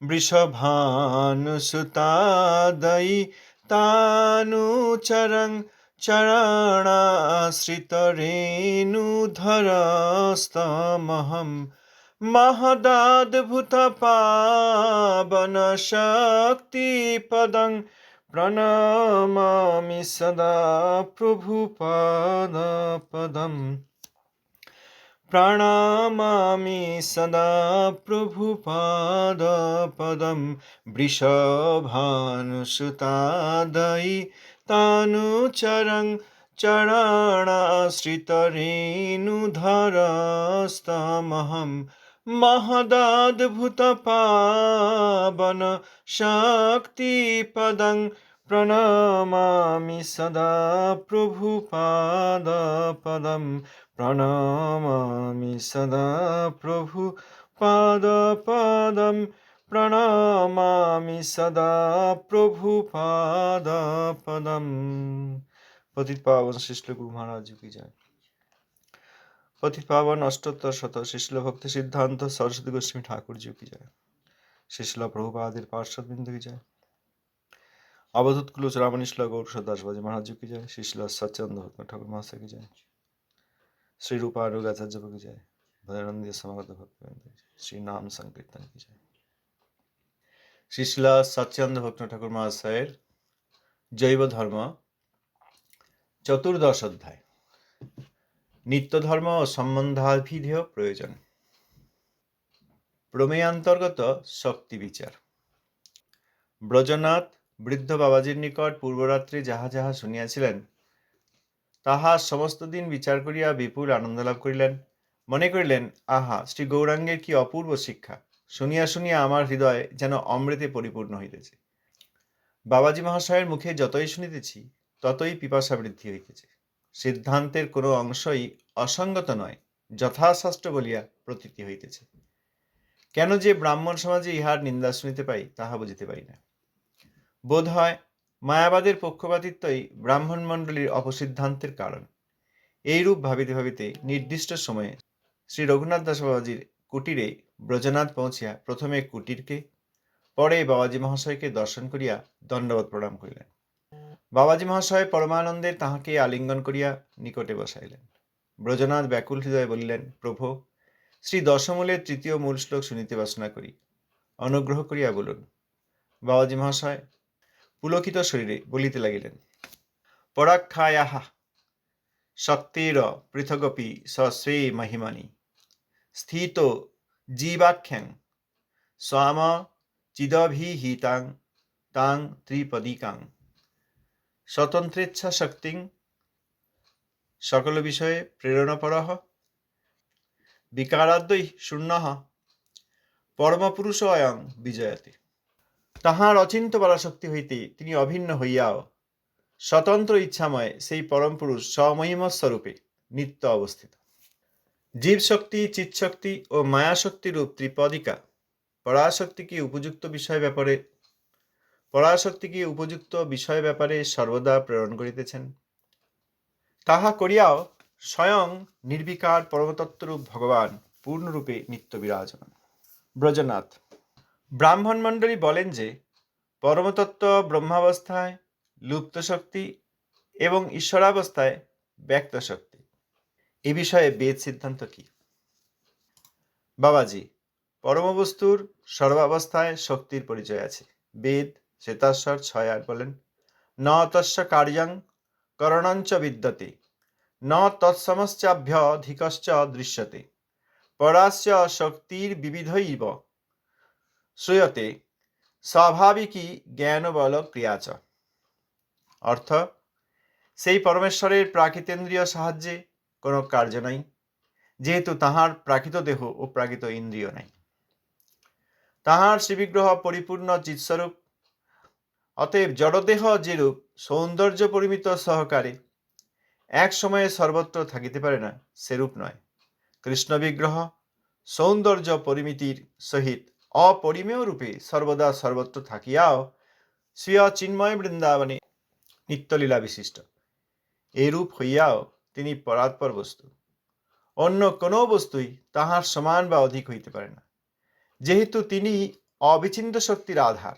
वृषभानुसुतादयि तानुचरं चरणाश्रितरेणुधरस्तमहं महदाद्भुतपावनशक्तिपदं प्रणमामि सदा प्रभुपादपदम् प्रणमामि सदा प्रभुपादपदं वृषभानुसुतादयि तानुचरं चरणाश्रितरेणुधरस्तमहं महदाद्भुतपावनशक्तिपदं प्रणमामि सदा प्रभुपादपदम् प्रणमामि सदा प्रभुपादपदं प्रणमामि सदा प्रभुपादपदम्। पतित पावन शिष्ल गुरु महाराज जी की जय। पतित पावन अष्टोत्तर शत शिष्ल भक्ति सिद्धांत सरस्वती गोस्वामी ठाकुर जी की जय। शिष्ल प्रभुपादेर पार्षद बिंदु की जय। अवधूत कुलूच रामनिश्ल गौर दास बाजी महाराज जी की जय। शिष्ल सच्चिदानंद भक्त ठाकुर महाशय की जय। श्री रूपानुगाचार्य की जय। भजनंदी समागत भक्त श्री नाम संकीर्तन की जय। शिशिला सच्चिदानंद भक्त ठाकुर महाशयर जैव धर्म चतुर्दश अध्याय नित्य धर्म और सम्बन्धाभिधेय प्रयोजन प्रमेयांतर्गत शक्ति विचार। ब्रजनाथ বৃদ্ধ বাবাজির নিকট পূর্বরাত্রে যাহা যাহা শুনিয়াছিলেন তাহা সমস্ত দিন বিচার করিয়া বিপুল আনন্দ লাভ করিলেন। মনে করিলেন, আহা, শ্রী গৌরাঙ্গের কি অপূর্ব শিক্ষা! শুনিয়া শুনিয়া আমার হৃদয় যেন অমৃতে পরিপূর্ণ হইতেছে। বাবাজি মহাশয়ের মুখে যতই শুনিতেছি ততই পিপাসা বৃদ্ধি হইতেছে। সিদ্ধান্তের কোনো অংশই অসঙ্গত নয়, যথাশাস্ত্র বলিয়া প্রতীতি হইতেছে। কেন যে ব্রাহ্মণ সমাজে ইহার নিন্দা শুনিতে পাই তাহা বুঝিতে পারি না। বোধ হয় মায়াবাদের পক্ষপাতিত্বই ব্রাহ্মণ মণ্ডলীর অপসিদ্ধান্তের কারণ। এইরূপ ভাবিতে ভাবিতে নির্দিষ্ট সময়ে শ্রী রঘুনাথ দাস বাবাজির কুটিরে ব্রজনাথ পৌঁছিয়া প্রথমে কুটিরকে, পরে বাবাজি মহাশয়কে দর্শন করিয়া দণ্ডবৎ প্রণাম করিলেন। বাবাজি মহাশয় পরমানন্দে তাহাকে আলিঙ্গন করিয়া নিকটে বসাইলেন। ব্রজনাথ ব্যাকুল হৃদয়ে বলিলেন, প্রভু, শ্রী দশমূলের তৃতীয় মূল শ্লোক শুনিতে বাসনা করি, অনুগ্রহ করিয়া বলুন। বাবাজি মহাশয় পুলকিত শরীরে বলিতে লাগিলেন, পরাক্ষায়াহ শক্তির পৃথগপি স্বে মহিমানি স্থিত জীবাখ্যাং স্বাম চিদভিহিতাং তাং ত্রিপদিকাং স্বতন্ত্রেচ্ছা শক্তিং সকল বিষয়ে প্রেরণাপরঃ বিকারাদ্বৈ শূন্যঃ পরমপুরুষ অয়ং বিজয়তে। তাহার অচিন্ত পরাশক্তি হইতে তিনি অভিন্ন হইয়াও স্বতন্ত্র ইচ্ছাময় সেই পরম পুরুষ স্বমহিমস্বরূপে নিত্য অবস্থিত। জীবশক্তি, চিৎশক্তি ও মায়াশক্তি রূপ ত্রিপদিকা পরাশক্তিকে উপযুক্ত বিষয় ব্যাপারে সর্বদা প্রেরণ করিতেছেন। তাহা করিয়াও স্বয়ং নির্বিকার পরমতত্ত্বরূপ ভগবান পূর্ণরূপে নিত্য বিরাজমান। ব্রজনাথ ব্রাহ্মণ মণ্ডলী বলেন যে পরমতত্ত্ব ব্রহ্মাবস্থায় লুপ্ত শক্তি এবং ঈশ্বরাবস্থায় ব্যক্ত শক্তি। এ বিষয়ে বেদ সিদ্ধান্ত কি? বাবাজি, পরমবস্তুর সর্বাবস্থায় শক্তির পরিচয় আছে। বেদ শ্বেতাশ্বর 6:8 বলেন, ন তস্য কার্যং করণঞ্চ বিদ্যতে ন তৎসমশ্চাভ্যধিকশ্চ দৃশ্যতে পরাস্য শক্তির বিবিধৈব শ্রূয়তে স্বাভাবিকী জ্ঞানবল ক্রিয়াচ। অর্থ, সেই পরমেশ্বরের প্রাকৃতেন্দ্রীয় সাহায্যে কোনো কার্য নাই, যেহেতু তাহার প্রাকৃত দেহ ও প্রাকৃত ইন্দ্রিয় নাই। তাহার শ্রীবিগ্রহ পরিপূর্ণ চিৎস্বরূপ, অতএব জড়দেহ যেরূপ সৌন্দর্য পরিমিত সহকারে এক সময়ে সর্বত্র থাকিতে পারে না, সেরূপ নয়। কৃষ্ণ বিগ্রহ সৌন্দর্য পরিমিতির সহিত অপরিমেয় রূপে সর্বদা সর্বত্র থাকিয়াও স্বীয় চিন্ময় বৃন্দাবনে নিত্যলীলা বিশিষ্ট। এরূপ হইয়াও তিনি পরাৎপর বস্তু। অন্য কোনো বস্তুই তাহার সমান বা অধিক হইতে পারে না। যেহেতু তিনি অবিচিন্ত শক্তির আধার।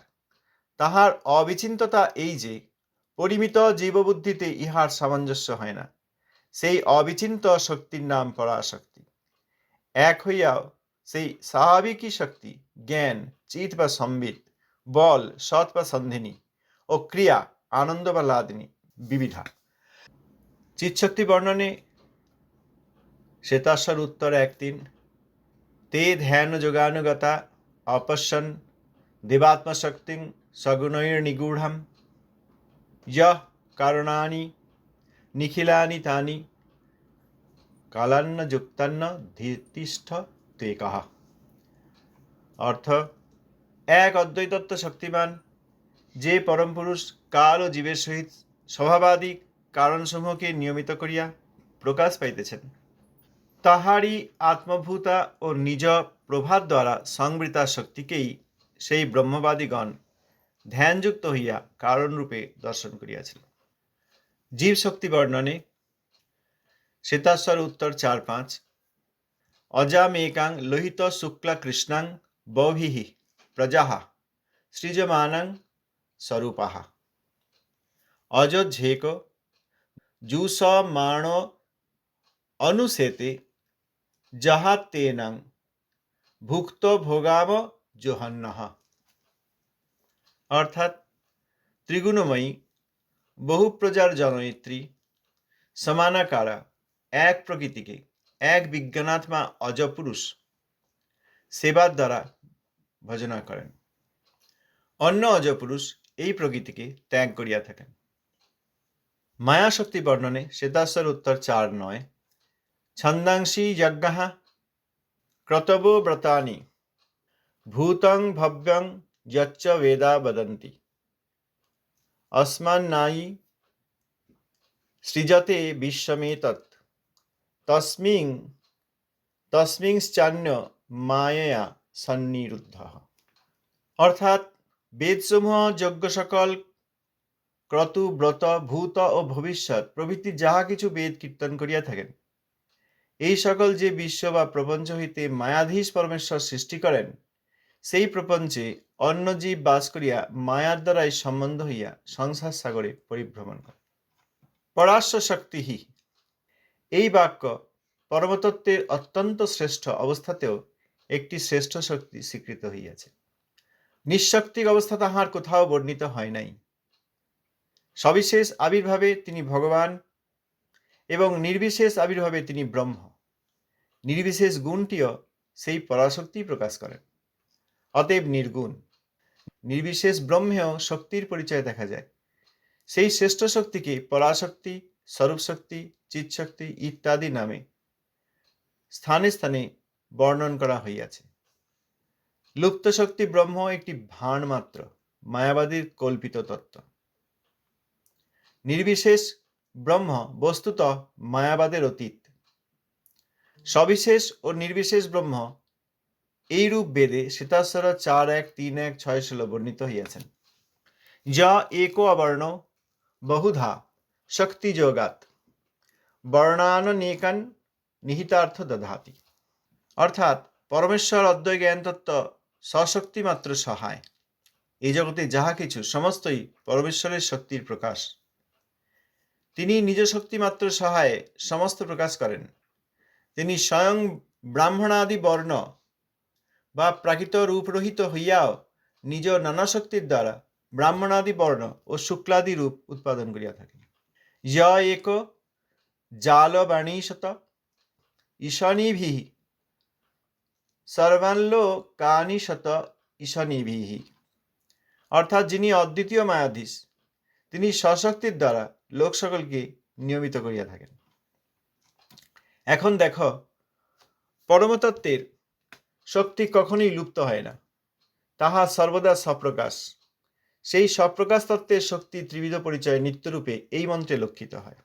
তাহার অবিচিন্ততা এই যে পরিমিত জীববুদ্ধিতে ইহার সামঞ্জস্য হয় না। সেই অবিচিন্ত শক্তির নাম পরাশক্তি। এক হইয়াও সেই স্বাভাবিকই শক্তি জ্ঞান, চিৎ বা সম্বিত, বল, সৎ বা সন্ধিনী ও ক্রিয়া, আনন্দ বা লাদিনী বিবিধা। চিৎশক্তি বর্ণনে শ্বেতাশ্বর উত্তর 1:3 তে ধ্যান যোগানুগতা অপশ্যন দেবাত্মশক্তিং সগুণৈর্নিগূঢ়ম ইয়ঃ কারণানি নিখিলানি তানি কালান্ন যুক্তান্ন ধীতিষ্ঠ তেকঃ। অর্থ, এক অদ্বৈতত্ব শক্তিমান যে পরম পুরুষ কাল ও জীবের সহিত স্বভাবাদি কারণসমূহকে নিয়মিত করিয়া প্রকাশ পাইতেছেন, তাহারই আত্মভূতা ও নিজ প্রভাত দ্বারা সংবৃতা শক্তিকেই সেই ব্রহ্মবাদীগণ ধ্যানযুক্ত হইয়া কারণরূপে দর্শন করিয়াছিল। জীব শক্তি বর্ণনে শ্বেতাশ্বর উত্তর 4:5 অজামেকাং লোহিত শুক্লা কৃষ্ণাং বৌভিঃ প্রজাঃ সৃজমানাং স্বরূপাঃ অযোধ্যেক জুষমাণ অনুশেতে জাহাতেনাং ভুক্ত ভোগাম জোহন্নঃ। অর্থাৎ, ত্রিগুণময়ী বহু প্রজার জনয়িত্রী সমানাকারা এক প্রকৃতিকে এক বিজ্ঞানাত্মা অজপুরুষ সেবার দ্বারা ভজনা করেন। অন্য অজপুরুষ এই প্রকৃতিকে ত্যাগ করিয়া থাকেন। মায়াশক্তি বর্ণনে শ্বেতাশ্বর উত্তর 4:9 ছন্দাংসি যজ্ঞঃ ক্রতবো ব্রতানি ভূতং ভব্যং যচ্চ বেদা বদন্তি অস্মান্নায়ি সৃজতে বিশ্বমেতৎ তস্মিংশ্চান্য মায়য়া সন্নিরুদ্ধঃ। অর্থাৎ, বেদসমূহ যজ্ঞ সকল ক্রতু, ব্রত, ভূত ও ভবিষ্যৎ প্রভৃতি যাহা কিছু বেদ কীর্তন করিয়া থাকেন, এই সকল যে বিশ্ব বা প্রপঞ্চ হইতে মায়াধীশ পরমেশ্বর সৃষ্টি করেন, সেই প্রপঞ্চে অন্য জীব বাস করিয়া মায়ার দ্বারাই সম্বন্ধ হইয়া সংসার সাগরে পরিভ্রমণ করে। পরাশ্ব শক্তিহি, এই বাক্য পরমতত্ত্বের অত্যন্ত শ্রেষ্ঠ অবস্থাতেও একটি শ্রেষ্ঠ শক্তি স্বীকৃত হইয়াছে। নিঃশক্তিক অবস্থা তাহার কোথাও বর্ণিত হয় নাই। সবিশেষ আবির্ভাবে তিনি ভগবান এবং নির্বিশেষ আবির্ভাবে তিনি ব্রহ্ম। নির্বিশেষ গুণটিও সেই পরাশক্তি প্রকাশ করেন। অতএব নির্গুণ। নির্বিশেষ ব্রহ্মেও শক্তির পরিচয় দেখা যায়। সেই শ্রেষ্ঠ শক্তিকে পরাশক্তি, স্বরূপ শক্তি, চিৎশক্তি ইত্যাদি নামে স্থানে স্থানে বর্ণন করা হইয়াছে। লুপ্ত শক্তি ব্রহ্ম একটি ভান মাত্র, মায়াবাদীর কল্পিত তত্ত্ব। নির্বিশেষ ব্রহ্ম বস্তুত মায়াবাদের অতীত। সবিশেষ ও নির্বিশেষ ব্রহ্ম এইরূপ বেদে শ্বেতাশ্বর 4:1, 3:1, 6:16 বর্ণিত হইয়াছেন। যা एको অবর্ণ বহুধা শক্তি যোগাত বর্ণাননেকান নিহিতার্থ দধাতি। অর্থাৎ, পরমেশ্বর অদ্বয় জ্ঞান তত্ত্ব স্বশক্তি মাত্র সহায়। এই জগতে যাহা কিছু সমস্তই পরমেশ্বরের শক্তির প্রকাশ। তিনি নিজ শক্তি মাত্র সহায়ে সমস্ত প্রকাশ করেন। তিনি স্বয়ং ব্রাহ্মণাদি বর্ণ বা প্রাকৃত রূপরহিত হইয়াও নিজ নানা শক্তির দ্বারা ব্রাহ্মণাদি বর্ণ ও শুক্লাদি রূপ উৎপাদন করিয়া থাকেন। য এক জালবাণীশত ঈশানীভিঃ সর্বাল্লোকানি শত ঈশানীভিঃ। অর্থাৎ, যিনি অদ্বিতীয় মায়াধীশ, তিনি স্বশক্তির দ্বারা লোক সকলকে নিয়মিত করিয়া থাকেন। এখন দেখো, পরমতত্ত্বের শক্তি কখনোই লুপ্ত হয় না, তাহা সর্বদা স্বপ্রকাশ। সেই স্বপ্রকাশ তত্ত্বের শক্তি ত্রিবিধ পরিচয় নিত্যরূপে এই মন্ত্রে লক্ষিত হয়।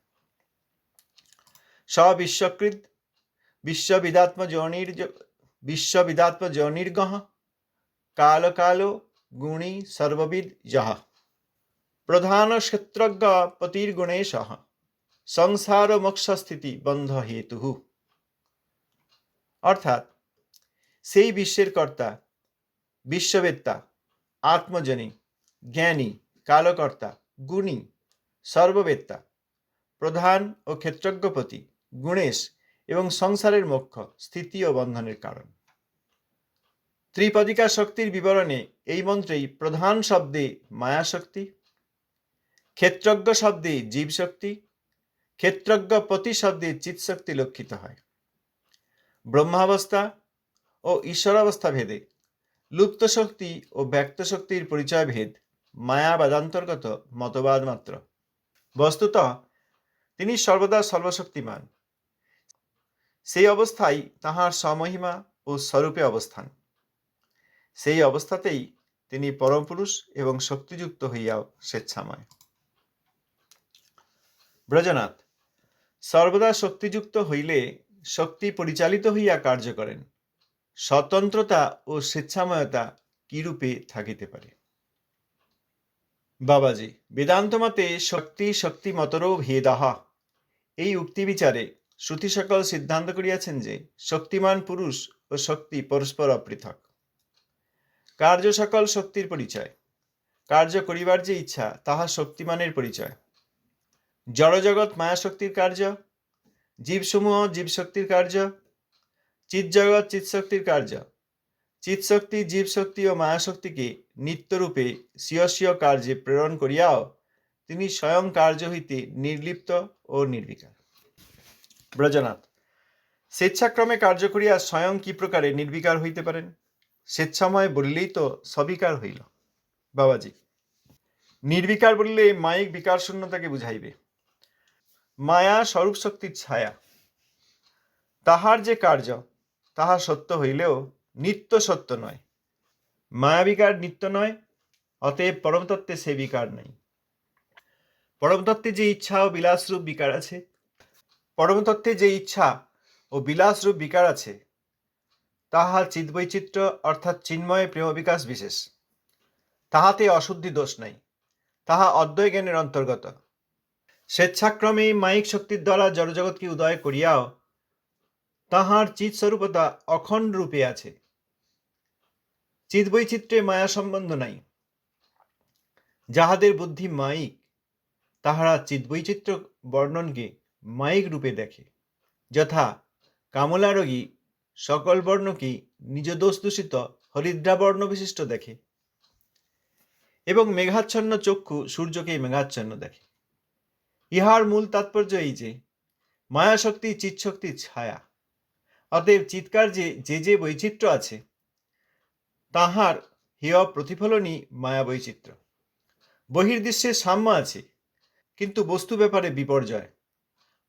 সবিশ্বকৃত বিশ্ববিদাত্মজনির্গহ কাল কাল গুণী সর্ববিদ যহ প্রধান ক্ষেত্রজ্ঞ পতির্গুণেশঃ সংসার মোক্ষস্থিতি বন্ধ হেতু। অর্থাৎ, সেই বিশ্বের কর্তা, বিশ্ববেত্তা, আত্মজনী, জ্ঞানী, কালকর্তা, গুণী, সর্ববেত্তা, প্রধান ও ক্ষেত্রজ্ঞপতি, গুণেশ এবং সংসারের মোক্ষ, স্থিতি ও বন্ধনের কারণ। ত্রিপদিকা শক্তির বিবরণে এই মন্ত্রেই প্রধান শব্দে মায়াশক্তি, ক্ষেত্রজ্ঞ শব্দে জীবশক্তি, ক্ষেত্রজ্ঞপতি শব্দে চিৎশক্তি লক্ষিত হয়। ব্রহ্মাবস্থা ও ঈশ্বরাবস্থা ভেদে লুপ্ত শক্তি ও ব্যক্ত শক্তির পরিচয় ভেদ মায়াবাদান্তর্গত মতবাদ মাত্র। বস্তুত তিনি সর্বদা সর্বশক্তিমান, সেই অবস্থায় তাহার সমহিমা ও স্বরূপে অবস্থান। সেই অবস্থাতেই তিনি পরমপুরুষ এবং শক্তিযুক্ত হইয়াও স্বেচ্ছাময়। ব্রজনাথ সর্বদা শক্তিযুক্ত হইলে শক্তি পরিচালিত হইয়া কার্য করেন। স্বতন্ত্রতা ও স্বেচ্ছাময়তা কিরূপে থাকিতে পারে? বাবাজি, বেদান্ত মতে শক্তি শক্তিমতরো ভেদাহ, এই উক্তি বিচারে শ্রুতি সকল সিদ্ধান্ত করিয়াছেন যে শক্তিমান পুরুষ ও শক্তি পরস্পর অপৃথক। কার্য সকল শক্তির পরিচয়, কার্য করিবার যে ইচ্ছা তাহা শক্তিমানের পরিচয়। জড়জগৎ মায়াশক্তির কার্য, জীবসমূহ জীবশক্তির কার্য, চিৎজগৎ চিৎশক্তির কার্য। চিৎশক্তি জীবশক্তি ও মায়াশক্তিকে নিত্যরূপে স্বীয় স্বীয় কার্যে প্রেরণ করিয়াও তিনি স্বয়ং কার্য হইতে নির্লিপ্ত ও নির্বিকার। ব্রজনাথ স্বেচ্ছাক্রমে কার্য করিয়া স্বয়ং কি প্রকারে নির্বিকার হইতে পারেন? স্বেচ্ছাময় বলিলেই তো সবিকার হইল। বাবাজি, নির্বিকার বলিলে মায়িক বিকার শূন্যতাকে বুঝাইবে। মায়া স্বরূপ শক্তির ছায়া, তাহার যে কার্য তাহা সত্য হইলেও নিত্য সত্য নয়। মায়াবিকার নিত্য নয়, অতএব পরমতত্ত্বে সে বিকার নাই। পরমতত্ত্বে যে ইচ্ছা ও বিলাসরূপ বিকার আছে, পরমতত্ত্বে যে ইচ্ছা ও বিলাসরূপ বিকার আছে তাহা চিদ্বৈচিত্র্য অর্থাৎ চিন্ময় প্রেম বিকাশ বিশেষ। তাহাতে অশুদ্ধি দোষ নাই, তাহা অদ্বয় জ্ঞানের অন্তর্গত। স্বেচ্ছাক্রমে মায়িক শক্তির দ্বারা জড়জগৎকে উদয় করিয়াও তাহার চিৎস্বরূপতা অখণ্ড রূপে আছে। চিদ্বৈচিত্র্যে মায়া সম্বন্ধ নাই। যাহাদের বুদ্ধি মায়িক তাহারা চিদ্বৈচিত্র্য বর্ণনকে মায়িক রূপে দেখে। যথা কামলারোগী সকল বর্ণকে নিজ দোষ দূষিত হরিদ্রাবর্ণ বিশিষ্ট দেখে এবং মেঘাচ্ছন্ন চক্ষু সূর্যকে মেঘাচ্ছন্ন দেখে। ইহার মূল তাৎপর্য এই যে মায়াশক্তি চিৎশক্তির ছায়া, অতএব চিৎকার যে যে বৈচিত্র্য আছে তাহার হেয় প্রতিফলনই মায়া বৈচিত্র্য। বহির্দৃশ্যে সাম্য আছে, কিন্তু বস্তু ব্যাপারে বিপর্যয়।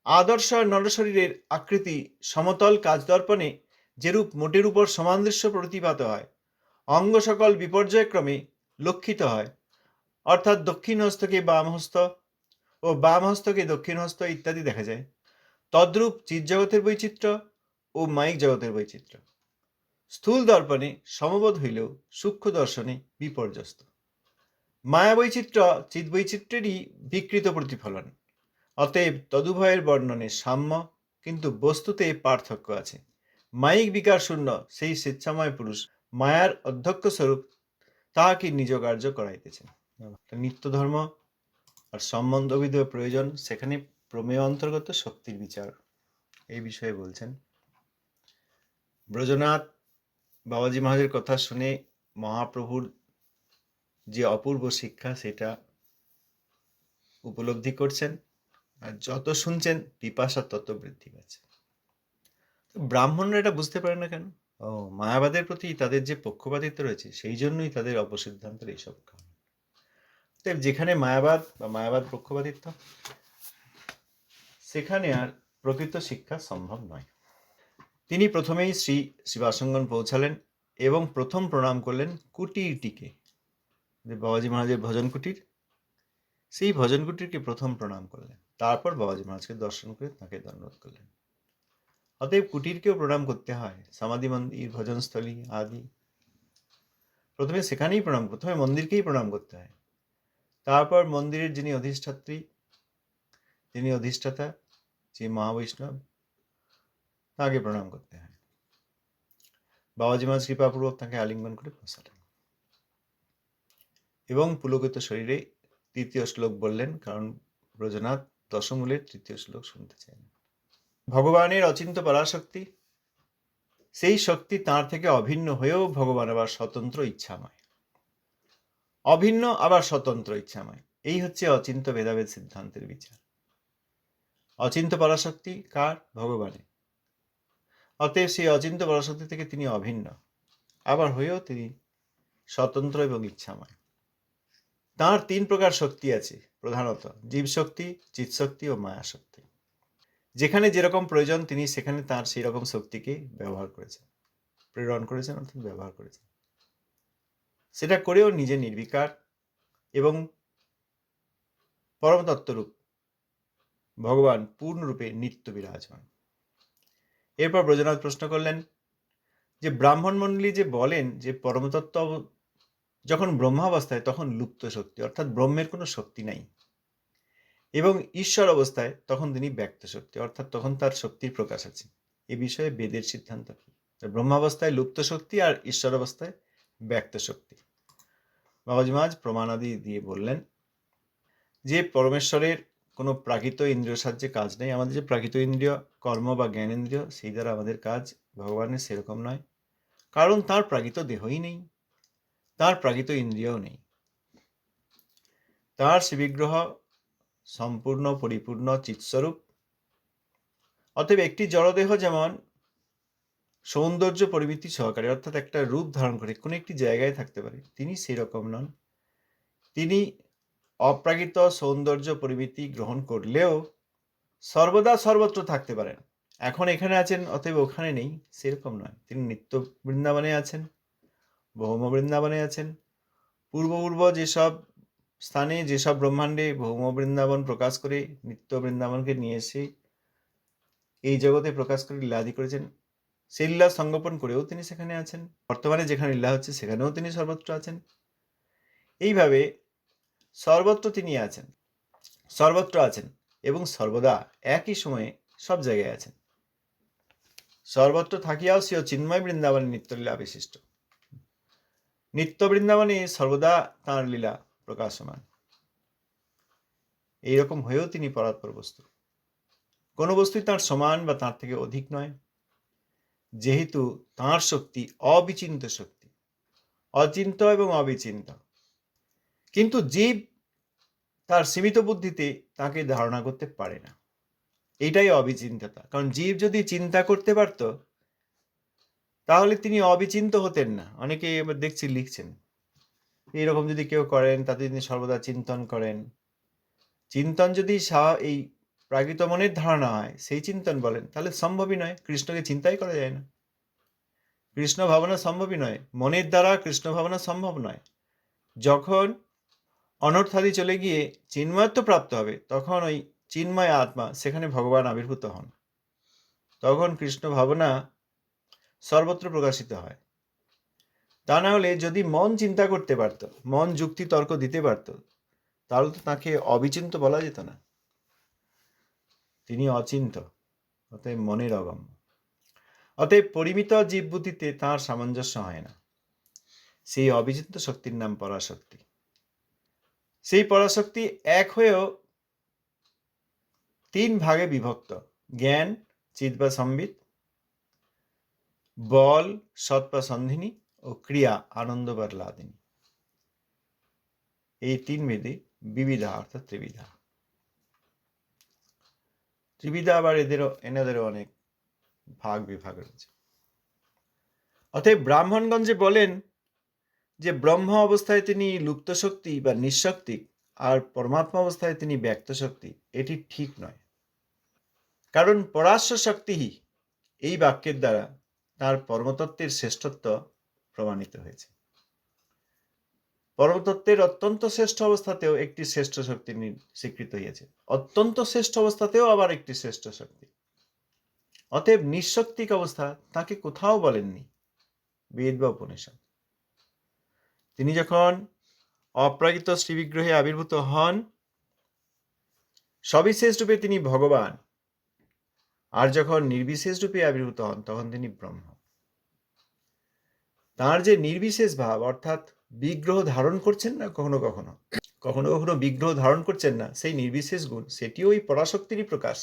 আদর্শ নরশরীরের আকৃতি সমতল কাজদর্পণে যেরূপ মোটের উপর সমান দৃশ্য প্রতিভাত হয়, অঙ্গ সকল বিপর্যয়ক্রমে লক্ষিত হয়, অর্থাৎ দক্ষিণ হস্তকে বাম হস্ত ও বাম হস্তকে দক্ষিণ হস্ত ইত্যাদি দেখা যায়। তদ্রূপ চিৎজগতের বৈচিত্র্য ও মায়িক জগতের বৈচিত্র্য স্থূল দর্পণে সমবোধ হইলেও সূক্ষ্ম দর্শনে বিপর্যস্ত। মায়া বৈচিত্র্য চিৎবৈচিত্র্যেরই বিকৃত প্রতিফলন। অতএব তদুভয়ের বর্ণনে সাম্য, কিন্তু বস্তুতে পার্থক্য আছে। মায়িক বিকার শূন্য সেই স্বেচ্ছাময় পুরুষ মায়ার অধ্যক্ষ স্বরূপ তাহাকে নিজ কার্য করাইতেছেন। নিত্য ধর্ম আর সম্বন্ধ অভিধেয় প্রয়োজন, সেখানে প্রমেয় অন্তর্গত শক্তির বিচার, এই বিষয়ে বলছেন। ব্রজনাথ বাবাজি মহারাজের কথা শুনে মহাপ্রভুর যে অপূর্ব শিক্ষা সেটা উপলব্ধি করছেন, আর যত শুনছেন পিপাসা তত বৃদ্ধি পাচ্ছে। ব্রাহ্মণরা এটা বুঝতে পারে না কেন? মায়াবাদের প্রতি তাদের যে পক্ষপাতিত্ব রয়েছে, সেই জন্যই তাদের অপসিদ্ধান্তের এইসব কারণ। যেখানে মায়াবাদ বা মায়াবাদ পক্ষপাতিত্ব, সেখানে আর প্রকৃত শিক্ষা সম্ভব নয়। তিনি প্রথমেই শ্রী শিবাসঙ্গন পৌঁছালেন এবং প্রথম প্রণাম করলেন কুটিরটিকে, বাবাজি মহারাজের ভজন কুটির, সেই ভজন কুটিরকে প্রথম প্রণাম করলেন। তারপর বাবাজি মহারাজকে দর্শন করে তাকে দণ্ডবোধ করলেন। অতএব কুটিরকেও প্রণাম করতে হয়, সমাধি মন্দির, ভজনস্থলী আদি। প্রথমে সেখানেই প্রণাম, প্রথমে মন্দিরকেই প্রণাম করতে হয়, তারপর মন্দিরের যিনি অধিষ্ঠাত্রী, যিনি অধিষ্ঠাতা, যে মহাবৈষ্ণব, তাকে প্রণাম করতে হয়। বাবাজি মহারাজ কৃপাপূর্বক তাকে আলিঙ্গন করে বসালেন। এবং পুলকিত শরীরে তৃতীয় শ্লোক বললেন, কারণ ব্রজনাথ দশমূলের তৃতীয় শ্লোক শুনতে চান। ভগবানের অচিন্ত্য পরাশক্তি, সেই শক্তি তাঁর থেকে অভিন্ন হয়েও ভগবান আবার স্বতন্ত্র ইচ্ছাময়, অভিন্ন আবার স্বতন্ত্র ইচ্ছাময়। এই হচ্ছে অচিন্ত্য ভেদাভেদ সিদ্ধান্তের বিচার। অচিন্ত্য পরাশক্তি কার? ভগবানের। অতএব সেই অচিন্ত্য পরাশক্তি থেকে তিনি অভিন্ন, আবার হয়েও তিনি স্বতন্ত্র এবং ইচ্ছাময়। তাঁর তিন প্রকার শক্তি আছে প্রধানত: জীব শক্তি, চিৎ শক্তি ও মায়া শক্তি। যেখানে যেরকম প্রয়োজন তিনি সেখানে তাঁর সেই রকম শক্তিকে ব্যবহার করেছেন, প্রেরণ করেছেন, অর্থাৎ ব্যবহার করেছেন। সেটা করেও নিজে নির্বিকার এবং পরমতত্ত্বরূপ ভগবান পূর্ণরূপে নিত্য বিরাজমান। এরপর ব্রজনাথ প্রশ্ন করলেন যে ব্রাহ্মণ মণ্ডলী যে বলেন যে পরমতত্ত্ব যখন ব্রহ্মাবস্থায় তখন লুপ্ত শক্তি, অর্থাৎ ব্রহ্মের কোনো শক্তি নাই, এবং ঈশ্বর অবস্থায় তখন তিনি ব্যক্ত শক্তি, অর্থাৎ তখন তার শক্তির প্রকাশ আছে। এ বিষয়ে বেদের সিদ্ধান্ত কি? ব্রহ্মাবস্থায় লুপ্ত শক্তি আর ঈশ্বর অবস্থায় ব্যক্ত শক্তি। বাবাজি মহারাজ প্রমাণাদি দিয়ে বললেন যে পরমেশ্বরের কোনো প্রাকৃত ইন্দ্রিয় সাহায্যে কাজ নেই। আমাদের যে প্রাকৃত ইন্দ্রিয় কর্ম বা জ্ঞানেন্দ্রিয়, সেই দ্বারা আমাদের কাজ, ভগবানের সেরকম নয়, কারণ তার প্রাকৃত দেহই নেই, তার প্রাকৃত ইন্দ্রিয়ও নেই। তার শ্রীবিগ্রহ সম্পূর্ণ পরিপূর্ণ চিৎস্বরূপ। অতএব একটি জড়দেহ যেমন সৌন্দর্য পরিমিতি সহকারে, অর্থাৎ একটা রূপ ধারণ করে কোনো একটি জায়গায় থাকতে পারে, তিনি সেই রকম নন। তিনি অপ্রাকৃত সৌন্দর্য পরিমিতি গ্রহণ করলেও সর্বদা সর্বত্র থাকতে পারেন। এখন এখানে আছেন অতএব ওখানে নেই, সেরকম নয়। তিনি নিত্য বৃন্দাবনে আছেন, ভৌম বৃন্দাবনে আছেন। পূর্ব যেসব স্থানে, যেসব ব্রহ্মাণ্ডে ভৌম বৃন্দাবন প্রকাশ করে নিত্য বৃন্দাবনকে নিয়ে এসে এই জগতে প্রকাশ করে লীলাদি করেছেন, সেই লীলা সংগোপন করেও তিনি সেখানে আছেন। বর্তমানে যেখানে লীলা হচ্ছে সেখানেও তিনি সর্বত্র আছেন। এইভাবে সর্বত্র তিনি আছেন, সর্বত্র আছেন এবং সর্বদা একই সময়ে সব জায়গায় আছেন। সর্বত্র থাকিয়াও সেও চিন্ময় বৃন্দাবনে নিত্যলীলা বিশিষ্ট। নিত্য বৃন্দাবনে সর্বদা তাঁর লীলা প্রকাশমান। এইরকম হয়েও তিনি পরাৎপর বস্তু, কোনো বস্তুই তাঁর সমান বা তাঁর থেকে অধিক নয়, যেহেতু তাঁর শক্তি অবিচিন্ত শক্তি, অচিন্ত এবং অবিচিন্ত। কিন্তু জীব তার সীমিত বুদ্ধিতে তাকে ধারণা করতে পারে না, এইটাই অবিচিন্ততা। কারণ জীব যদি চিন্তা করতে পারত তাহলে তিনি অবিচিন্ত হতেন না। অনেকে এবার দেখছি লিখছেন এইরকম যদি কেউ করেন, তাতে তিনি সর্বদা চিন্তন করেন। চিন্তন যদি এই প্রাকৃত মনের ধারণা হয়, সেই চিন্তন বলেন, তাহলে সম্ভবই নয়, কৃষ্ণকে চিন্তাই করা যায় না। কৃষ্ণ ভাবনা সম্ভবই নয়, মনের দ্বারা কৃষ্ণ ভাবনা সম্ভব নয়। যখন অনর্থাদি চলে গিয়ে চিন্ময়ত্ব প্রাপ্ত হবে, তখন ওই চিন্ময় আত্মা সেখানে ভগবান আবির্ভূত হন, তখন কৃষ্ণ ভাবনা সর্বত্র প্রকাশিত হয়। তা না হলে যদি মন চিন্তা করতে পারত, মন যুক্তি তর্ক দিতে পারত, তাহলে তো তাকে অবিচিন্ত বলা যেত না। তিনি অচিন্ত, অতএব মনের অগম্য। অতএব পরিমিত জীব বুদ্ধিতে তাঁর সামঞ্জস্য হয় না। সেই অবিচিন্ত শক্তির নাম পরাশক্তি। সেই পরাশক্তি এক হয়েও তিন ভাগে বিভক্ত: জ্ঞান, চিৎ বা সম্বিত, বল, সৎ বা সন্ধিনী ও ক্রিয়া, আনন্দ বা লাদিনী। এই তিন ভেদে বিবিধা, অর্থাৎ ত্রিবিধা। ত্রিবিধা আবার এনাদেরও অনেক ভাগ বিভাগ রয়েছে। অতএব ব্রাহ্মণগঞ্জে বলেন যে ব্রহ্ম অবস্থায় তিনি লুপ্ত শক্তি বা নিঃশক্তি, আর পরমাত্মা অবস্থায় তিনি ব্যক্ত শক্তি। এটি ঠিক নয়, কারণ পরাশ্য শক্তি এই বাক্যের দ্বারা তার পরমতত্ত্বের শ্রেষ্ঠত্ব প্রমাণিত হয়েছে। পরমতত্ত্বের অত্যন্ত শ্রেষ্ঠ অবস্থাতেও একটি শ্রেষ্ঠ শক্তি স্বীকৃত হয়েছে, অত্যন্ত শ্রেষ্ঠ অবস্থাতেও আবার একটি শ্রেষ্ঠ শক্তি। অতএব নিঃশক্তিক অবস্থা তাকে কোথাও বলেননি বেদ বা উপনিষদ। তিনি যখন অপ্রাকৃত শ্রীবিগ্রহে আবির্ভূত হন, সবিশেষ রূপে তিনি ভগবান, আর যখন নির্বিশেষ রূপে আবির্ভূত হন তখন তিনি ব্রহ্ম। তার যে নির্বিশেষ ভাব, অর্থাৎ বিগ্রহ ধারণ করছেন না, কখনো কখনো কখনো কখনো বিগ্রহ ধারণ করছেন না, সেই নির্বিশেষ গুণ, সেটিও ওই পরাশক্তিরই প্রকাশ,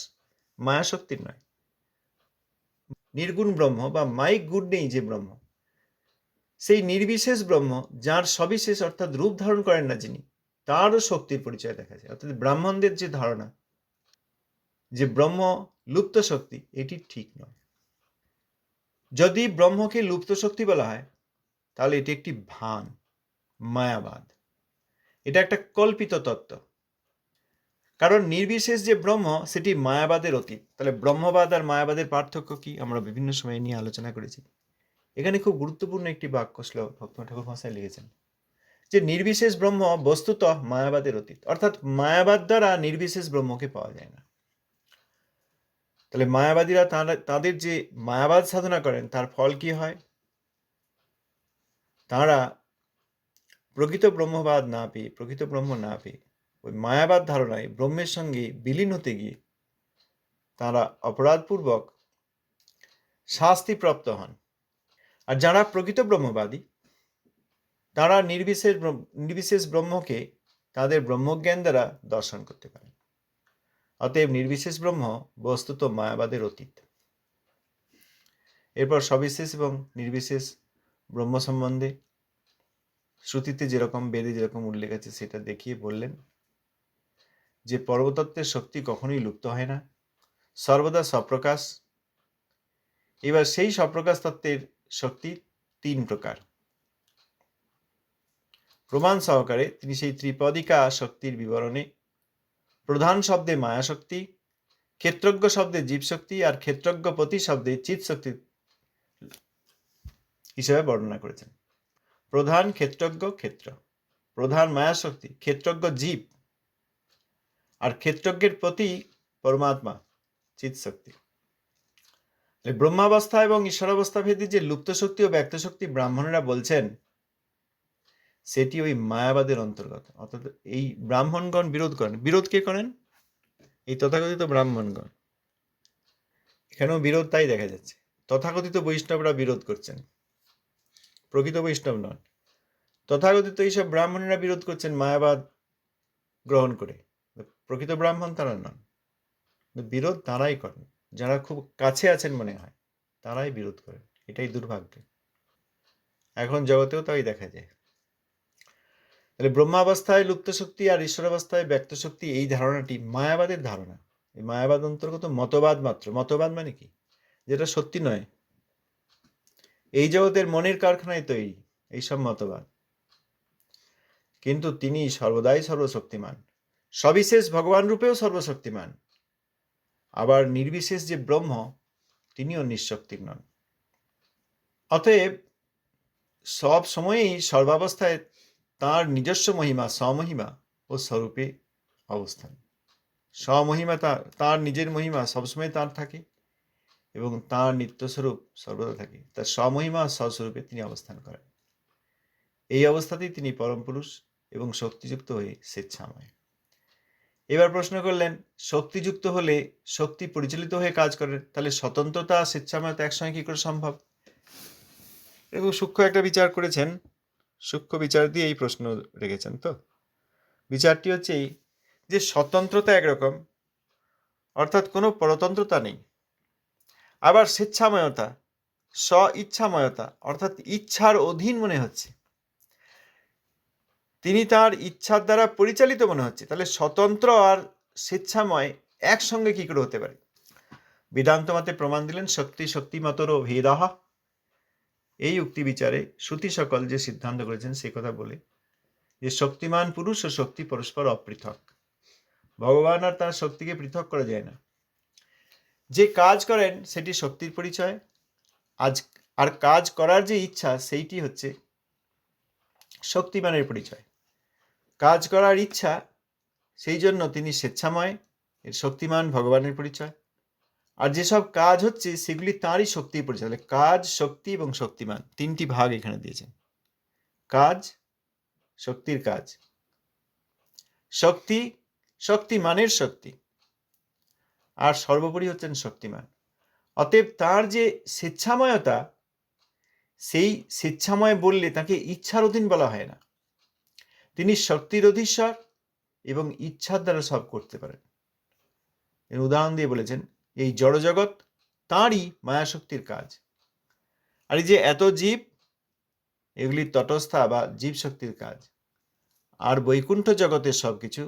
মায়াশক্তির নয়। নির্গুণ ব্রহ্ম বা মাইক গুণ নেই যে ব্রহ্ম, সেই নির্বিশেষ ব্রহ্ম, যার সবিশেষ অর্থাৎ রূপ ধারণ করেন না যিনি, তারও শক্তির পরিচয় দেখা যায়। অর্থাৎ ব্রাহ্মণদের যে ধারণা যে ব্রহ্ম লুপ্ত শক্তি, এটি ঠিক নয়। যদি ব্রহ্মকে লুপ্ত শক্তি বলা হয়, তাহলে এটি একটি ভান, মায়াবাদ। এটা একটা কল্পিত তত্ত্ব। কারণ নির্বিশেষ যে ব্রহ্ম, সেটি মায়াবাদের অতীত। তাহলে ব্রহ্মবাদ আর মায়াবাদের পার্থক্য কি, আমরা বিভিন্ন সময় নিয়ে আলোচনা করেছি। এখানে খুব গুরুত্বপূর্ণ একটি বাক্য শ্লোক ভক্তমাতা ঠাকুর মহাশয় লিখেছেন, যে নির্বিশেষ ব্রহ্ম বস্তুত মায়াবাদের অতীত, অর্থাৎ মায়াবাদ দ্বারা নির্বিশেষ ব্রহ্মকে পাওয়া যায় না। তাহলে মায়াবাদীরা তাদের যে মায়াবাদ সাধনা করেন, তার ফল কি হয়? তারা প্রকৃত ব্রহ্মবাদ না পেয়ে, প্রকৃত ব্রহ্ম না পেয়ে, ওই মায়াবাদ ধারণায় ব্রহ্মের সঙ্গে বিলীন হতে গিয়ে তারা অপরাধপূর্বক শাস্তিপ্রাপ্ত হন। আর যারা প্রকৃত ব্রহ্মবাদী, তারা নির্বিশেষ ব্রহ্মকে তাদের ব্রহ্মজ্ঞান দ্বারা দর্শন করতে পারেন। অতএব নির্বিশেষ ব্রহ্ম বস্তুত মায়াবাদের অতীত। এরপর সবিশেষ এবং নির্বিশেষ ব্রহ্ম সম্বন্ধে শ্রুতিতে যেরকম, বেদে যেরকম উল্লেখ আছে, সেটা দেখিয়ে বললেন যে পরমতত্ত্বের শক্তি কখনোই লুপ্ত হয় না, সর্বদা সপ্রকাশ। এবার সেই সপ্রকাশ তত্ত্বের শক্তি 3 প্রকার। প্রমাণ সহকারে তিনি সেই ত্রিপদিকা শক্তির বিবরণে প্রধান শব্দে মায়া শক্তি, ক্ষেত্রজ্ঞ শব্দে জীব শক্তি আর ক্ষেত্রজ্ঞপতি শব্দে চিৎ শক্তি হিসেবে বর্ণনা করেছেন। প্রধান ক্ষেত্রজ্ঞ ক্ষেত্র, প্রধান মায়া শক্তি, ক্ষেত্রজ্ঞ জীব, আর ক্ষেত্রজ্ঞের প্রতি পরমাত্মা চিৎ শক্তি। ব্রহ্মাবস্থা এবং ঈশ্বরাবস্থা ভেদে যে লুপ্ত শক্তি ও ব্যক্ত শক্তি ব্রাহ্মণেরা বলছেন, সেটি ওই মায়াবাদের অন্তর্গত। অর্থাৎ এই ব্রাহ্মণগণ বিরোধ করেন। বিরোধ কে করেন? এই তথাকথিত ব্রাহ্মণগণ। এখানেও বিরোধ তাই দেখা যাচ্ছে। তথাকথিত বৈষ্ণবরা বিরোধ করছেন, প্রকৃত বৈষ্ণব নন। তথাকথিত এইসব ব্রাহ্মণেরা বিরোধ করছেন মায়াবাদ গ্রহণ করে। প্রকৃত ব্রাহ্মণ তারা নন। বিরোধ তারাই করেন, যারা খুব কাছে আছেন মনে হয়, তারাই বিরোধ করেন। এটাই দুর্ভাগ্য। এখন জগতেও তাই দেখা যায়। তাহলে ব্রহ্মাবস্থায় লুপ্ত শক্তি আর ঈশ্বরাবস্থায় ব্যক্ত শক্তি, এই ধারণাটি মায়াবাদের ধারণা। এই মায়াবাদ অন্তর্গত মতবাদ মাত্র। মতবাদ মানে কি? যেটা সত্যি নয়। এই জগতের মনের কারখানায় তৈরি এইসব মতবাদ। কিন্তু তিনি সর্বদাই সর্বশক্তিমান, সবিশেষ ভগবান রূপেও সর্বশক্তিমান। আবার নির্বিশেষ যে ব্রহ্ম, তিনিও নিঃশক্তির নন। অতএব সব সময়েই সর্বাবস্থায় তার নিজস্ব মহিমা, স্বমহিমা ও স্বরূপে অবস্থান। স্বমহিমা তার নিজের মহিমা সবসময় তার থাকে এবং তার নিত্যস্বরূপ সর্বদা থাকে। তার স্বমহিমা স্বস্বরূপে তিনি অবস্থান করেন। এই অবস্থাতেই তিনি পরম পুরুষ এবং শক্তিযুক্ত হয়ে স্বেচ্ছাময়। এবার প্রশ্ন করলেন, শক্তিযুক্ত হলে শক্তি পরিচালিত হয়ে কাজ করে, তাহলে স্বতন্ত্রতা স্বেচ্ছাময়তা একসঙ্গে কি করে সম্ভব? এবং সূক্ষ্ম একটা বিচার করেছেন, সূক্ষ্ম বিচার দিয়ে এই প্রশ্ন রেখেছেন। তো বিচারটি হচ্ছে এই, যে স্বতন্ত্রতা একরকম, অর্থাৎ কোনো পরতন্ত্রতা নেই। আবার স্বেচ্ছাময়তা, স্ব ইচ্ছাময়তা, অর্থাৎ ইচ্ছার অধীন মনে হচ্ছে, তিনি তার ইচ্ছার দ্বারা পরিচালিত মনে হচ্ছে। তাহলে স্বতন্ত্র আর স্বেচ্ছাময় একসঙ্গে কি করে হতে পারে? বেদান্ত মতে প্রমাণ দিলেন, শক্তি শক্তিমতরও ভেদাহ। এই উক্তি বিচারে শ্রুতি সকল যে সিদ্ধান্ত করেছেন সে কথা বলে যে শক্তিমান পুরুষ ও শক্তি পরস্পর অপৃথক। ভগবান আর তার শক্তিকে পৃথক করা যায় না। যে কাজ করেন সেটি শক্তির পরিচয়, আর কাজ করার যে ইচ্ছা সেইটি হচ্ছে শক্তিমানের পরিচয়। কাজ করার ইচ্ছা, সেই জন্য তিনি স্বেচ্ছাময়, এর শক্তিমান ভগবানের পরিচয়। আর যেসব কাজ হচ্ছে সেগুলি তাঁরই শক্তির পরিচয়। কাজ, শক্তি এবং শক্তিমান, 3টি ভাগ এখানে দিয়েছেন। কাজ, শক্তির কাজ, শক্তি, শক্তিমানের শক্তি, আর সর্বোপরি হচ্ছেন শক্তিমান। অতএব তার যে স্বেচ্ছাময়তা, সেই স্বেচ্ছাময় বললে তাকে ইচ্ছার অধীন বলা হয় না। তিনি শক্তির অধীশ্বর এবং ইচ্ছার দ্বারা সব করতে পারেন। এর উদাহরণ দিয়ে বলেছেন, এই জড়জগৎ তাঁরই মায়াশক্তির কাজ। আর এই যে এত জীব, এগুলি তটস্থা বা জীব শক্তির কাজ। আর বৈকুণ্ঠ জগতের সবকিছু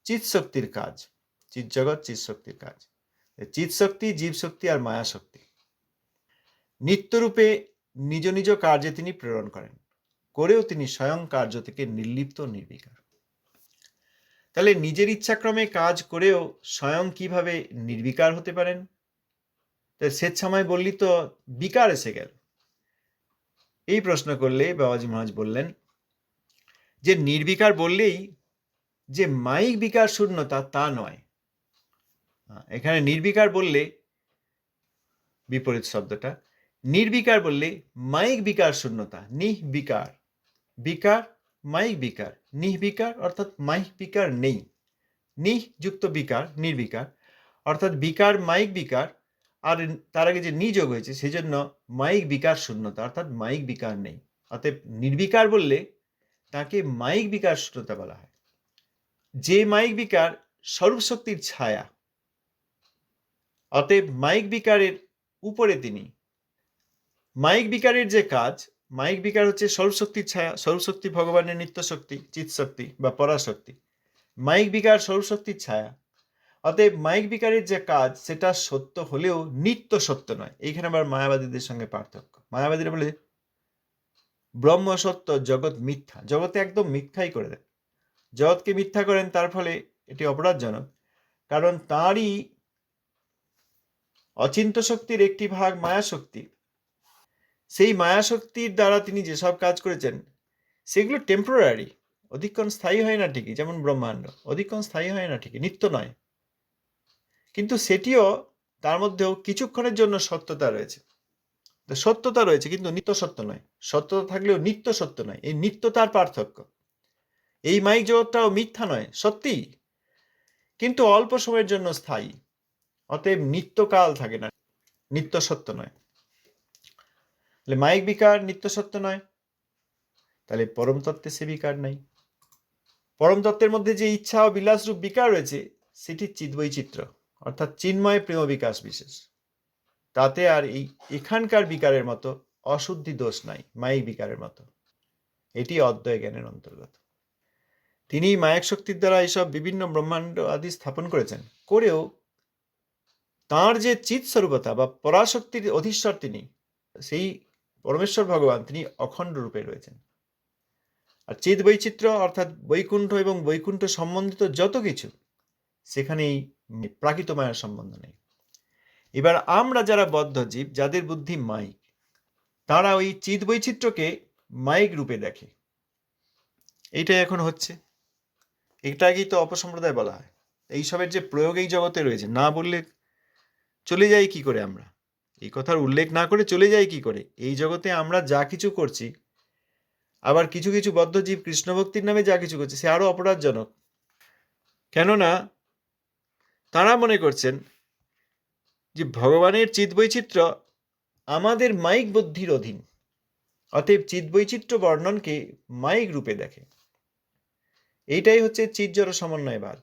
চিৎ শক্তির কাজ। চিৎ জগৎ চিৎ শক্তির কাজ। চিৎ শক্তি, জীব শক্তি আর মায়া শক্তি নিত্যরূপে নিজ নিজ কার্যে তিনি প্রেরণ করেন, করেও তিনি স্বয়ং কার্য থেকে নির্লিপ্ত, নির্বিকার। তাহলে নিজের ইচ্ছাক্রমে কাজ করেও স্বয়ং কিভাবে নির্বিকার হতে পারেন? তাই স্বেচ্ছাময় বললি তো বিকার এসে গেল। এই প্রশ্ন করলে বাবাজি মহারাজ বললেন যে নির্বিকার বললেই যে মায়িক বিকার শূন্যতা তা নয়। এখানে নির্বিকার বললে বিপরীত শব্দটা, নির্বিকার বললে মায়িক বিকার শূন্যতা, নির্বিকার, বিকার মায়িক বিকার, নির্বিকার অর্থাৎ মায়িক বিকার নেই, নিযুক্ত বিকার নির্বিকার অর্থাৎ বিকার মায়িক বিকার, আর তার আগে যে নিযোগ হয়েছে সেজন্য মায়িক বিকার শূন্যতা অর্থাৎ মায়িক বিকার নেই। অতএব নির্বিকার বললে তাকে মায়িক বিকার শূন্যতা বলা হয়। যে মায়িক বিকার স্বরূপ শক্তির ছায়া, অতএব মায়িক বিকারের উপরে তিনি। মায়িক বিকারের যে কাজ, মায়িক বিকার হচ্ছে স্বরূপ শক্তির ছায়া, স্বরূপ শক্তি ভগবানের নিত্য শক্তি, চিৎ শক্তি বা পরাশক্তি। মায়িক বিকার স্বরূপ শক্তির ছায়া, অতএব মায়িক বিকারের যে কাজ সেটা সত্য হলেও নিত্য সত্য নয়। এইখানে আবার মায়াবাদীদের সঙ্গে পার্থক্য। মায়াবাদীরা বলে ব্রহ্ম সত্য, জগৎ মিথ্যা, জগতে একদম মিথ্যাই করে দেন। জগৎকে মিথ্যা করেন, তার ফলে এটি অপরাধজনক, কারণ তাঁরই অচিন্ত শক্তির একটি ভাগ মায়াশক্তি। সেই মায়াশক্তির দ্বারা তিনি যেসব কাজ করেছেন সেগুলো টেম্পোরারি, অধিকক্ষণ স্থায়ী হয় না ঠিকই, যেমন ব্রহ্মাণ্ড অধিকক্ষণ স্থায়ী হয় না ঠিকই, নিত্য নয়, কিন্তু সেটিও তার মধ্যেও কিছুক্ষণের জন্য সত্যতা রয়েছে। সত্যতা রয়েছে কিন্তু নিত্য সত্য নয়, সত্যতা থাকলেও নিত্য সত্য নয়, এই নিত্যতার পার্থক্য। এই মায়িক জগৎটাও মিথ্যা নয়, সত্যি, কিন্তু অল্প সময়ের জন্য স্থায়ী, অতএব নিত্যকাল থাকে না, নিত্য সত্য নয়। তাহলে মায়িক বিকার নিত্য সত্য নয়, তাহলে পরম তত্ত্বে সে বিকার নাই। পরম তত্ত্বের মধ্যে যে ইচ্ছা ও বিলাসরূপ বিকার রয়েছে সেটি চিদ্বৈচিত্র্য অর্থাৎ চিন্ময় প্রেম বিকাশ বিশেষ। তাতে আর এই এখানকার বিকারের মতো অশুদ্ধি দোষ নাই, মায়িক বিকারের মতো। এটি অদ্বয় জ্ঞানের অন্তর্গত। তিনি মায়িক শক্তির দ্বারা এইসব বিভিন্ন ব্রহ্মাণ্ড আদি স্থাপন করেছেন, করেও তাঁর যে চিৎ স্বরূপতা বা পরাশক্তির অধীশ্বর তিনি, সেই পরমেশ্বর ভগবান তিনি অখণ্ড রূপে রয়েছেন। আর চিৎ বৈচিত্র্য অর্থাৎ বৈকুণ্ঠ এবং বৈকুণ্ঠ সম্বন্ধিত যত কিছু, সেখানেই প্রাকৃত মায়ার সম্বন্ধ নেই। এবার আমরা যারা বদ্ধ জীব, যাদের বুদ্ধি মায়িক, তারা ওই চিৎ বৈচিত্র্যকে মায়িক রূপে দেখে। এইটাই এখন হচ্ছে, এটাকেই তো অপসম্প্রদায় বলা হয়। এইসবের যে প্রয়োগ এই জগতে রয়েছে, না বললে চলে যাই কি করে আমরা? এই কথার উল্লেখ না করে চলে যাই কি করে? এই জগতে আমরা যা কিছু করছি, আবার কিছু কিছু বদ্ধজীব কৃষ্ণ ভক্তির নামে যা কিছু করছে, সে আরো অপরাধজনক। কেননা তারা মনে করছেন যে ভগবানের চিৎবৈচিত্র্য আমাদের মায়িক বুদ্ধির অধীন, অতএব চিৎবৈচিত্র্য বর্ণনকে মায়িক রূপে দেখে। এইটাই হচ্ছে চিৎজড় সমন্বয়বাদ।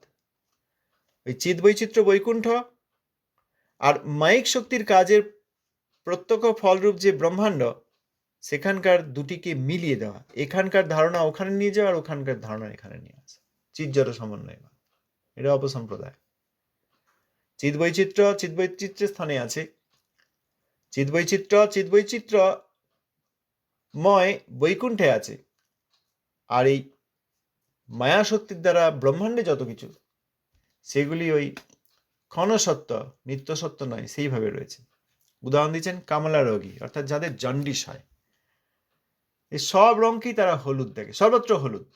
ওই চিৎবৈচিত্র্য বৈকুণ্ঠ আর মায়িক শক্তির কাজের প্রত্যক্ষ ফলরূপ যে ব্রহ্মাণ্ড, সেখানকার দুটিকে মিলিয়ে দেওয়া, এখানকার ধারণা ওখানে নিয়ে যাওয়া আর ওখানকার ধারণা এখানে নিয়ে আসা, চিৎজড় সমন্বয়বাদ। এটা অপসম্প্রদায়। চিৎবৈচিত্র্যের স্থানে আছে, চিৎবৈচিত্র্যময় বৈকুণ্ঠে আছে, আর এই মায়া শক্তির দ্বারা ব্রহ্মাণ্ডে যত কিছু, সেগুলি ওই ক্ষণসত্য, নিত্য সত্য নয়, সেইভাবে রয়েছে। উদাহরণ দিচ্ছেন কামলা রোগী, অর্থাৎ যাদের জন্ডিস হয়, এই সব রঙকেই তারা হলুদ দেখে, সর্বত্র হলুদ,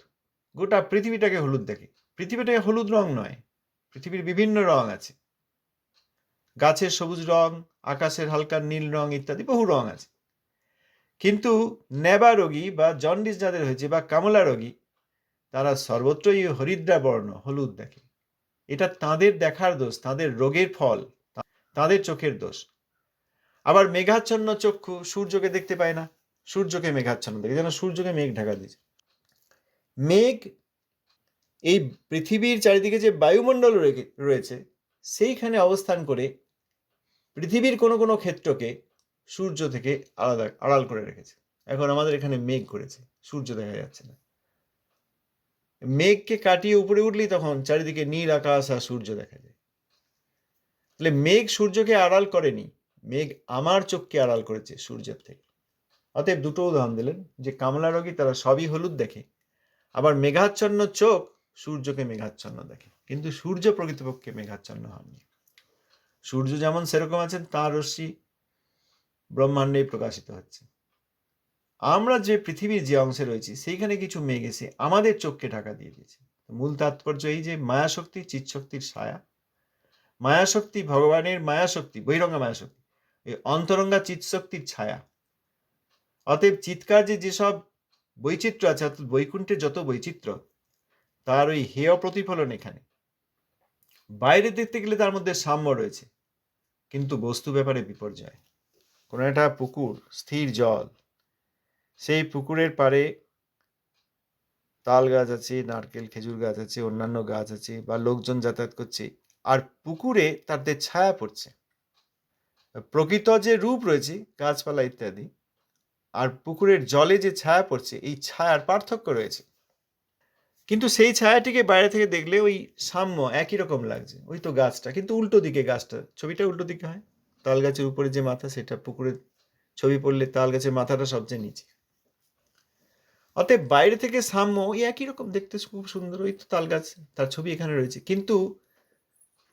গোটা পৃথিবীটাকে হলুদ দেখে। পৃথিবীটাকে হলুদ রং নয়, পৃথিবীর বিভিন্ন রং আছে, গাছের সবুজ রং, আকাশের হালকা নীল রং ইত্যাদি বহু রং আছে। কিন্তু নেবা রোগী বা জন্ডিস যাদের হয়েছে বা কামলা রোগী, তারা সর্বত্রই হরিদ্রা বর্ণ হলুদ দেখে। এটা তাদের দেখার দোষ, তাদের রোগের ফল, তাদের চোখের দোষ। আবার মেঘাচ্ছন্ন চক্ষু সূর্যকে দেখতে পায় না, সূর্যকে মেঘাচ্ছন্ন দেখে, যেন সূর্যকে মেঘ ঢাকা দিয়েছে। মেঘ এই পৃথিবীর চারিদিকে যে বায়ুমণ্ডল রয়েছে সেইখানে অবস্থান করে পৃথিবীর কোনো কোনো ক্ষেত্রকে সূর্য থেকে আড়াল করে রেখেছে। এখন আমাদের এখানে মেঘ করেছে, সূর্য দেখা যাচ্ছে না। মেঘকে কাটিয়ে উপরে উঠলেই তখন চারিদিকে নীল আকাশ আর সূর্য দেখা যায়। তাহলে মেঘ সূর্যকে আড়াল করেনি, মেঘ আমার চোখকে আড়াল করেছে সূর্যের থেকে। অতএব দুটো উদাহরণ দিলেন যে কামলা রোগী তারা সবই হলুদ দেখে, আবার মেঘাচ্ছন্ন চোখ সূর্যকে মেঘাচ্ছন্ন দেখে, কিন্তু সূর্য প্রকৃতপক্ষে মেঘাচ্ছন্ন হননি। সূর্য যেমন সেরকম আছেন, তাঁর রশ্মি ব্রহ্মাণ্ডেই প্রকাশিত হচ্ছে। আমরা যে পৃথিবীর যে অংশে রয়েছি সেইখানে কিছু মেঘ এসে আমাদের চোখকে ঢাকা দিয়ে দিয়েছে। মূল তাৎপর্য এই যে মায়াশক্তি চিৎশক্তির ছায়া, মায়াশক্তি ভগবানের মায়াশক্তি, বহিরঙ্গা মায়াশক্তি, এই অন্তরঙ্গা চিৎশক্তির ছায়া। অতএব চিৎকার যেসব বৈচিত্র্য আছে, অর্থাৎ বৈকুণ্ঠের যত বৈচিত্র্য, তার ওই হেয় প্রতিফলন এখানে। বাইরে দেখতে গেলে তার মধ্যে সাম্য রয়েছে, কিন্তু বস্তু ব্যাপারে বিপর্যয়। কোনো একটা পুকুর, স্থির জল, সেই পুকুরের পাড়ে তাল গাছ আছে, নারকেল খেজুর গাছ আছে, অন্যান্য গাছ আছে, বা লোকজন যাতায়াত করছে, আর পুকুরে তাদের ছায়া পড়ছে। প্রকৃত যে রূপ রয়েছে গাছপালা ইত্যাদি, আর পুকুরের জলে যে ছায়া পড়ছে, এই ছায়ার পার্থক্য রয়েছে। কিন্তু সেই ছায়াটিকে বাইরে থেকে দেখলে ওই সাম্য একই রকম লাগছে, ওই তো গাছটা, কিন্তু উল্টো দিকে গাছটা, ছবিটা উল্টো দিকে হয়। তাল গাছের উপরে যে মাথা, সেটা পুকুরের ছবি পড়লে তাল গাছের মাথাটা সবচেয়ে নিচে। অতএব বাইরে থেকে সাম্য ওই একই রকম দেখতে, খুব সুন্দর, ওই তো তাল গাছ, তার ছবি এখানে রয়েছে। কিন্তু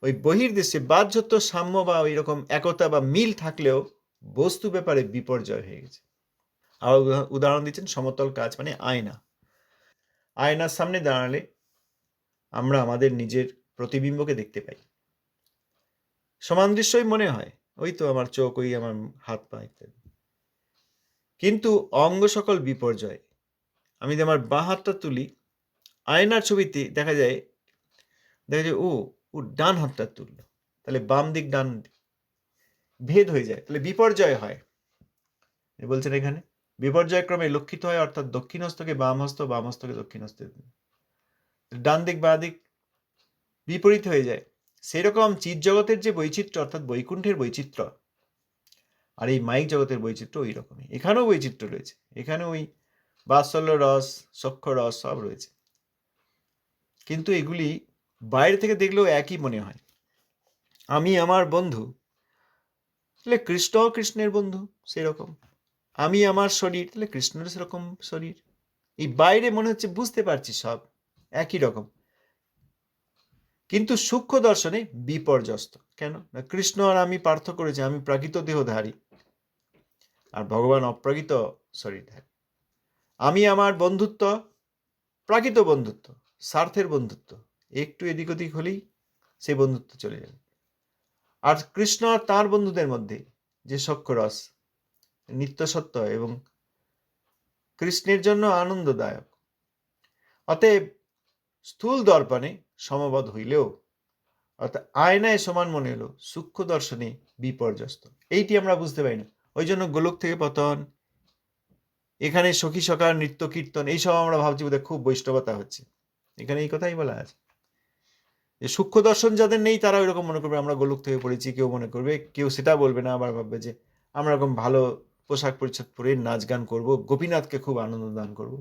ওই বহির্দেশে বাহ্যত সাম্য বা ওই রকম একতা বা মিল থাকলেও বস্তু ব্যাপারে বিপর্যয় হয়ে গেছে। আবার উদাহরণ দিচ্ছেন সমতল কাচ, মানে আয়না। আয়নার সামনে দাঁড়ালে আমরা আমাদের নিজের প্রতিবিম্বকে দেখতে পাই, সমান দৃশ্যই মনে হয়, ওই তো আমার চোখ, ওই আমার হাত পা ইত্যাদি। কিন্তু অঙ্গ সকল বিপর্যয়। আমি যদি আমার বাঁ হাতটা তুলি, আয়নার ছবিতে দেখা যায় ও ও ডান হাতটা তুললো, তাহলে বাম দিক ডান দিক ভেদ হয়ে যায়, তাহলে বিপর্যয় হয়। বলছেন এখানে বিপর্যয় ক্রমে লক্ষিত হয়, অর্থাৎ দক্ষিণ হস্তকে বাম হস্ত, বাম হস্তকে দক্ষিণ হস্তে, ডান দিক বাঁ দিক বিপরীত হয়ে যায়। সেরকম চিৎ জগতের যে বৈচিত্র্য, অর্থাৎ বৈকুণ্ঠের বৈচিত্র্য, আর এই মাইক জগতের বৈচিত্র্য ওই রকমই। এখানেও বৈচিত্র্য রয়েছে, এখানে ওই বাৎসল্য রস, সখ্য রস সব রয়েছে, কিন্তু এগুলি বাইরে থেকে দেখলেও একই মনে হয়। আমি আমার বন্ধু, তাহলে কৃষ্ণ কৃষ্ণের বন্ধু সেরকম। আমি আমার শরীর, তাহলে কৃষ্ণের সেরকম শরীর। এই বাইরে মনে হচ্ছে বুঝতে পারছি সব একই রকম, কিন্তু সূক্ষ্ম দর্শনে বিপর্যস্ত। কেন না, কৃষ্ণ আর আমি পার্থক্য করেছি, আমি প্রাকৃত দেহধারী আর ভগবান অপ্রাকৃত শরীরধারী। আমি আমার বন্ধুত্ব প্রাকৃত বন্ধুত্ব, স্বার্থের বন্ধুত্ব, একটু এদিক ওদিক হলেই সেই বন্ধুত্ব চলে যাবে। আর কৃষ্ণ আর তাঁর বন্ধুদের মধ্যে যে সখ্য রস, নিত্য সত্য এবং কৃষ্ণের জন্য আনন্দদায়ক। অতএব স্থূল দর্পণে সমবদ হইলেও, অর্থাৎ আয়নায় সমান মনে হলো, সূক্ষ্ম দর্শনে বিপর্যস্ত। এইটি আমরা বুঝতে পারি না। ওই জন্য গোলক থেকে পতন, এখানে সখী সকার নৃত্য কীর্তন, এইসব আমরা ভাবছি বোধহয় খুব বৈষ্ণবতা হচ্ছে। এখানে এই কথাই বলা আছে যে সূক্ষ্ম দর্শন যাদের নেই তারা ওইরকম মনে করবে আমরা গোলক থেকে পড়েছি, কেউ মনে করবে, কেউ সেটা বলবে না, আবার ভাববে যে আমরা এরকম ভালো পোশাক পরিচ্ছদ পরে নাচ গান করবো, গোপীনাথকে খুব আনন্দ দান করবো।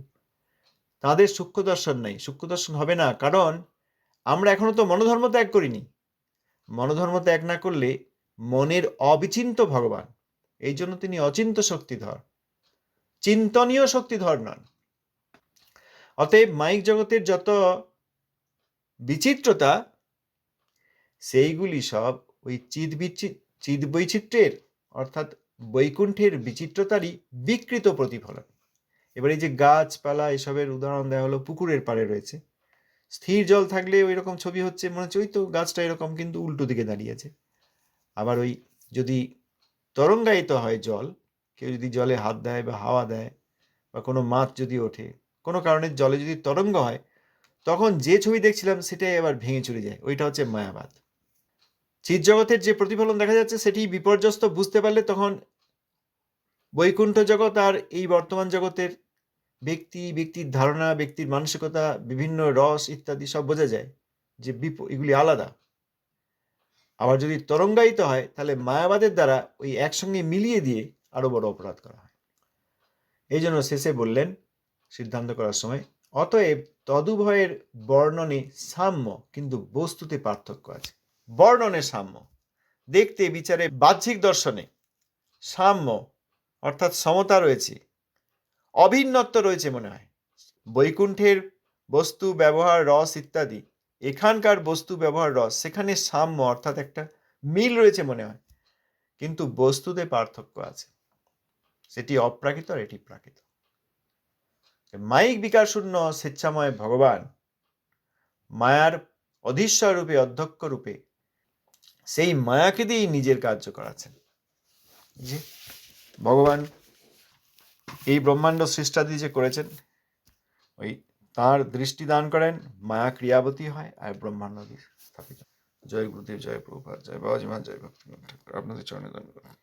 তাদের সূক্ষ্ম দর্শন নেই, সূক্ষ্ম দর্শন হবে না, কারণ আমরা এখনো তো মনোধর্ম ত্যাগ করিনি। মনোধর্ম ত্যাগ না করলে মনের অবিচিন্ত ভগবান, এই জন্য তিনি অচিন্ত শক্তিধর, চিন্তনীয় শক্তিধর নন। অতএব মাইক জগতের যত বিচিত্রতা, সেইগুলি সব ওই চিদ বৈচিত্র্যের, অর্থাৎ বৈকুণ্ঠের বিচিত্রতারই বিকৃত প্রতিফলন। এবার এই যে গাছপালা এসবের উদাহরণ দেওয়া হলো, পুকুরের পাড়ে রয়েছে, স্থির জল থাকলে ওই রকম ছবি হচ্ছে, মনে হচ্ছে ওই তো গাছটা এরকম, কিন্তু উল্টো দিকে দাঁড়িয়েছে। আবার ওই যদি তরঙ্গায়িত হয় জল, কেউ যদি জলে হাত দেয় বা হাওয়া দেয়, বা কোনো মাছ যদি ওঠে, কোনো কারণে জলে যদি তরঙ্গ হয়, তখন যে ছবি দেখছিলাম সেটাই আবার ভেঙে চলে যায়। ওইটা হচ্ছে মায়াবাদ। চিৎ জগতের যে প্রতিফলন দেখা যাচ্ছে সেটি বিপর্যস্ত বুঝতে পারলে তখন বৈকুণ্ঠ জগৎ আর এই বর্তমান জগতের ব্যক্তির ধারণা, ব্যক্তির মানসিকতা, বিভিন্ন রস ইত্যাদি সব বোঝা যায় যে এগুলি আলাদা। আবার যদি তরঙ্গায়িত হয় তাহলে মায়াবাদের দ্বারা ওই একসঙ্গে মিলিয়ে দিয়ে আরো বড় অপরাধ করা হয়। এই জন্য শেষে বললেন সিদ্ধান্ত করার সময়, অতএব তদুভয়ের বর্ণনে সাম্য, কিন্তু বস্তুতে পার্থক্য আছে। বর্ণনে সাম্য, দেখতে বিচারে বাহ্যিক দর্শনে সাম্য অর্থাৎ সমতা রয়েছে, অভিন্নত্ব রয়েছে মনে হয়। বৈকুণ্ঠের বস্তু ব্যবহার রস ইত্যাদি, এখানকার বস্তু ব্যবহার রস, সেখানে সাম্য অর্থাৎ একটা মিল রয়েছে মনে হয়, কিন্তু বস্তুতে পার্থক্য আছে। সেটি অপ্রাকৃত আর এটি প্রাকৃত। মায়িক বিকার শূন্য স্বেচ্ছাময় ভগবান মায়ার অধীশ্বর রূপে, অধ্যক্ষ রূপে সেই মায়াকে দিয়েই নিজের কার্য করাচ্ছেন। যে ভগবান এই ব্রহ্মাণ্ড সৃষ্টাদি যে করেছেন, ওই তাঁর দৃষ্টি দান করেন, মায়া ক্রিয়াবতী হয় আর ব্রহ্মাণ্ড স্থাপিত। জয় গুরুদেব, জয় প্রভুপাদ, জয় বাবাজি মা, জয় ভক্তি ঠাকুর। আপনাদের চরণে ধন্যবাদ।